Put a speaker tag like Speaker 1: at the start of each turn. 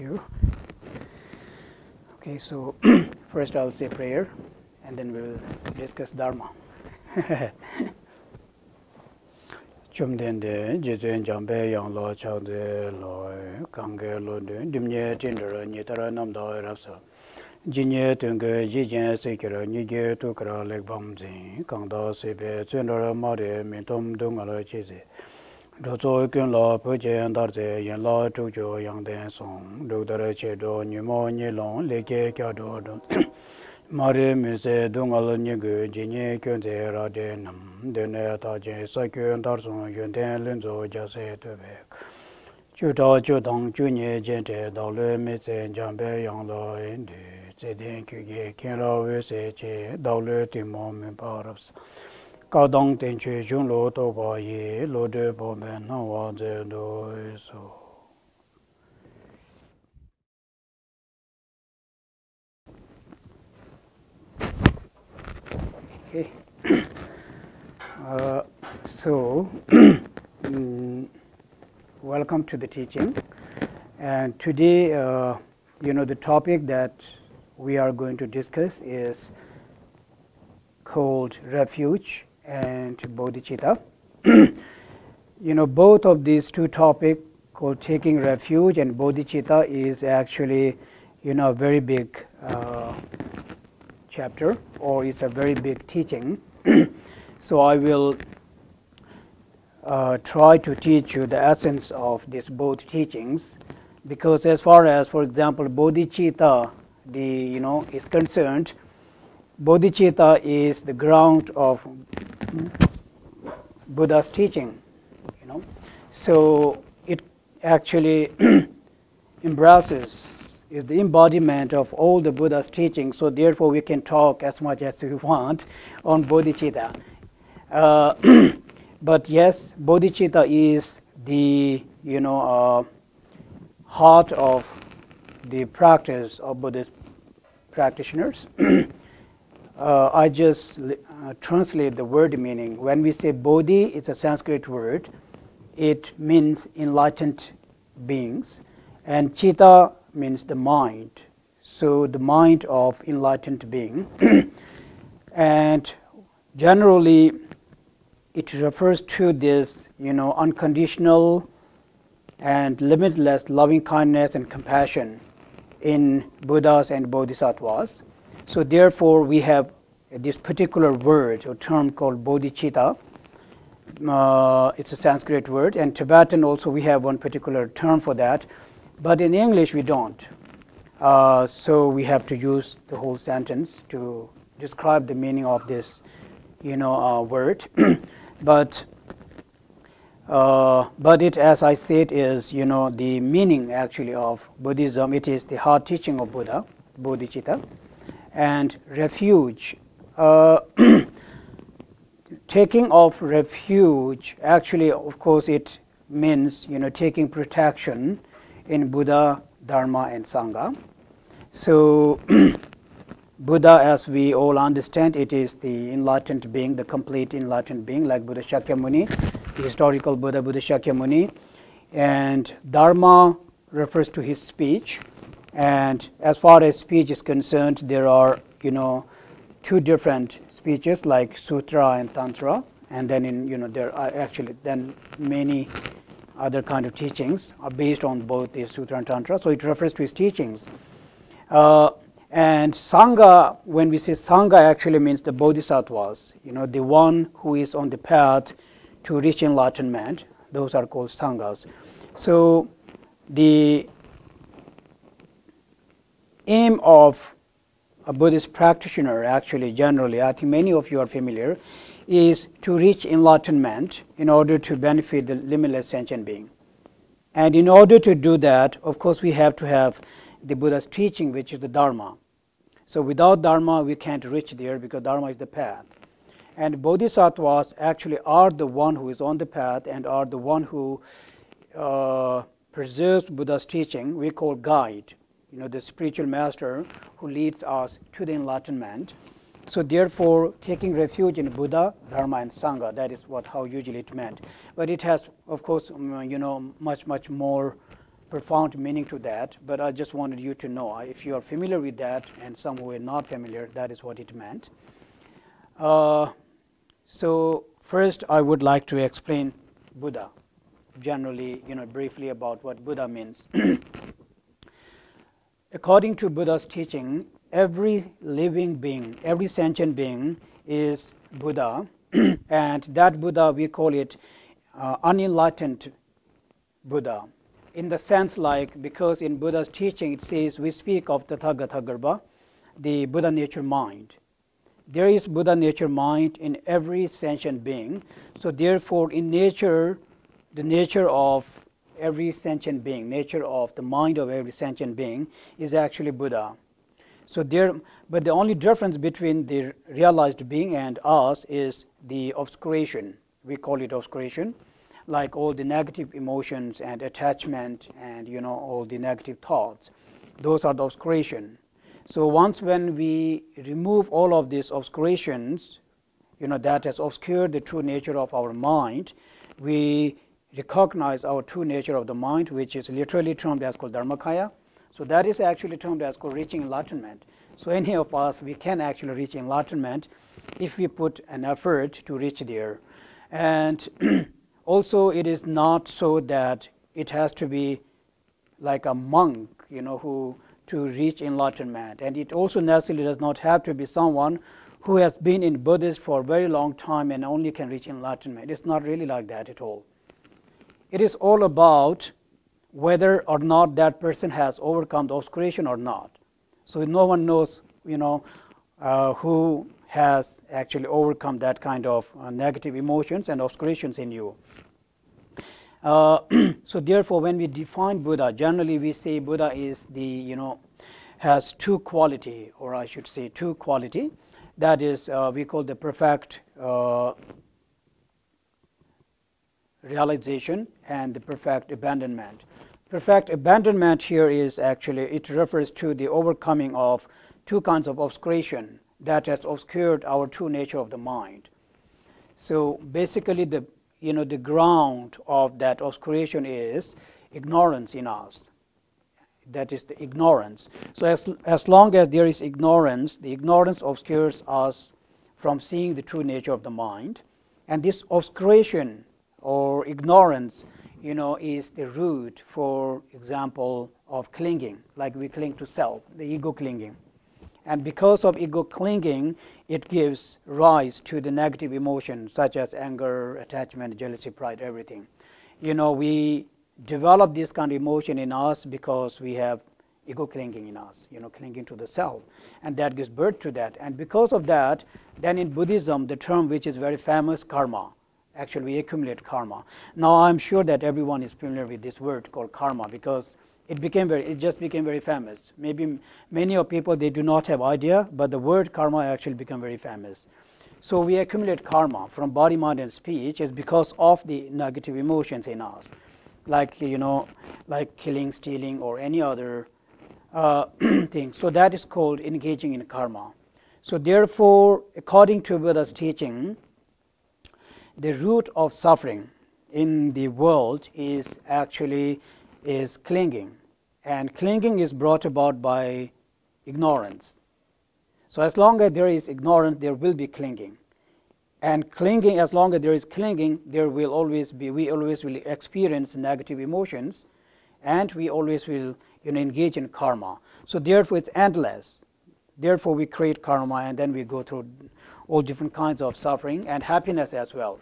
Speaker 1: you. Okay, so first I'll say prayer and then we'll discuss Dharma. Chum dende jizuen jambe yang lo chao de lo kange lo de dimye tindera nyitara namda rapsa jinye tunge jijen sekira nyige tukra lek bamzi kangda sebe tsundara mare mintom dungala chese dozo kyun la poje andarze yen la tujo yang den song dogdara che do nyimo nyelong leke kya do Mare muse dungal nyegu jinye kyunze rade nam dene taje sakyun darson yunten lunzo jase tubek. Chuta chutang chunye jente dalu muse jambe yanglo indi zedin kyuge kinra wese che dalu timo miparabs. Kadang tenche junlo toba ye lo de bombe nawa zendo so. Okay. Welcome to the teaching. And today, the topic that we are going to discuss is called Refuge and Bodhicitta. Both of these two topics, called taking refuge and Bodhicitta, is actually, a very big chapter, or it's a very big teaching. So I will try to teach you the essence of these both teachings, because as far as, for example, Bodhicitta, is concerned, Bodhicitta is the ground of Buddha's teaching. So it actually is the embodiment of all the Buddha's teaching, so therefore we can talk as much as we want on Bodhicitta. But yes, Bodhicitta is the heart of the practice of Buddhist practitioners. I just translate the word meaning. When we say Bodhi, it's a Sanskrit word. It means enlightened beings, and Citta means the mind, so the mind of enlightened being. And generally it refers to this unconditional and limitless loving kindness and compassion in Buddhas and Bodhisattvas. So therefore we have this particular word or term called Bodhicitta. It's a Sanskrit word, and Tibetan also we have one particular term for that. But in English, we don't. So we have to use the whole sentence to describe the meaning of this, word. But it, as I said, is the meaning actually of Buddhism. It is the heart teaching of Buddha, Bodhicitta, and refuge. Taking of refuge, actually, of course, it means taking protection in Buddha, Dharma, and Sangha. So Buddha, as we all understand, it is the enlightened being, the complete enlightened being, like Buddha Shakyamuni, the historical Buddha Shakyamuni. And Dharma refers to his speech. And as far as speech is concerned, there are two different speeches, like Sutra and Tantra. And then there are actually then many other kind of teachings are based on both the Sutra and Tantra, so it refers to his teachings. And Sangha, when we say Sangha, actually means the Bodhisattvas, the one who is on the path to reach enlightenment. Those are called Sanghas. So the aim of a Buddhist practitioner, actually generally, I think many of you are familiar, is to reach enlightenment in order to benefit the limitless sentient being. And in order to do that, of course, we have to have the Buddha's teaching, which is the Dharma. So without Dharma, we can't reach there, because Dharma is the path. And Bodhisattvas actually are the one who is on the path and are the one who preserves Buddha's teaching. We call guide, the spiritual master who leads us to the enlightenment. So therefore, taking refuge in Buddha, Dharma, and Sangha, that is how usually it meant. But it has, of course, much more profound meaning to that, but I just wanted you to know. If you are familiar with that and some who are not familiar, that is what it meant. So first I would like to explain Buddha, generally, briefly about what Buddha means. According to Buddha's teaching, every living being, every sentient being is Buddha, and that Buddha, we call it unenlightened Buddha, in the sense like, because in Buddha's teaching it says we speak of Tathagata Garbha, the Buddha nature mind. There is Buddha nature mind in every sentient being. So therefore, in nature, the nature of every sentient being, nature of the mind of every sentient being is actually Buddha. So but the only difference between the realized being and us is the obscuration. We call it obscuration, like all the negative emotions and attachment and all the negative thoughts. Those are the obscuration. So once when we remove all of these obscurations, that has obscured the true nature of our mind, we recognize our true nature of the mind, which is literally termed as called Dharmakaya. So that is actually termed as called reaching enlightenment. So any of us, we can actually reach enlightenment if we put an effort to reach there. And also it is not so that it has to be like a monk, who to reach enlightenment. And it also necessarily does not have to be someone who has been in Buddhist for a very long time and only can reach enlightenment. It's not really like that at all. It is all about whether or not that person has overcome the obscuration or not. So no one knows, who has actually overcome that kind of negative emotions and obscurations in you. So therefore, when we define Buddha, generally we say Buddha is the, has two quality, or I should say two quality. That is, we call the perfect realization and the perfect abandonment. Perfect abandonment here is actually, it refers to the overcoming of two kinds of obscuration that has obscured our true nature of the mind. So basically the ground of that obscuration is ignorance in us. That is the ignorance. So as long as there is ignorance, the ignorance obscures us from seeing the true nature of the mind. And this obscuration or ignorance, is the root, for example, of clinging, like we cling to self, the ego clinging. And because of ego clinging, it gives rise to the negative emotions such as anger, attachment, jealousy, pride, everything. We develop this kind of emotion in us because we have ego clinging in us, clinging to the self. And that gives birth to that. And because of that, then in Buddhism, the term which is very famous, karma. Actually, we accumulate karma. Now, I'm sure that everyone is familiar with this word called karma because it just became very famous. Maybe many of people, they do not have idea, but the word karma actually became very famous. So we accumulate karma from body, mind, and speech is because of the negative emotions in us, like like killing, stealing, or any other thing. So that is called engaging in karma. So therefore, according to Buddha's teaching, the root of suffering in the world is actually clinging. And clinging is brought about by ignorance. So as long as there is ignorance, there will be clinging. And clinging, as long as there is clinging, we always will experience negative emotions, and we always will engage in karma. So therefore, it's endless. Therefore, we create karma, and then we go through all different kinds of suffering and happiness as well.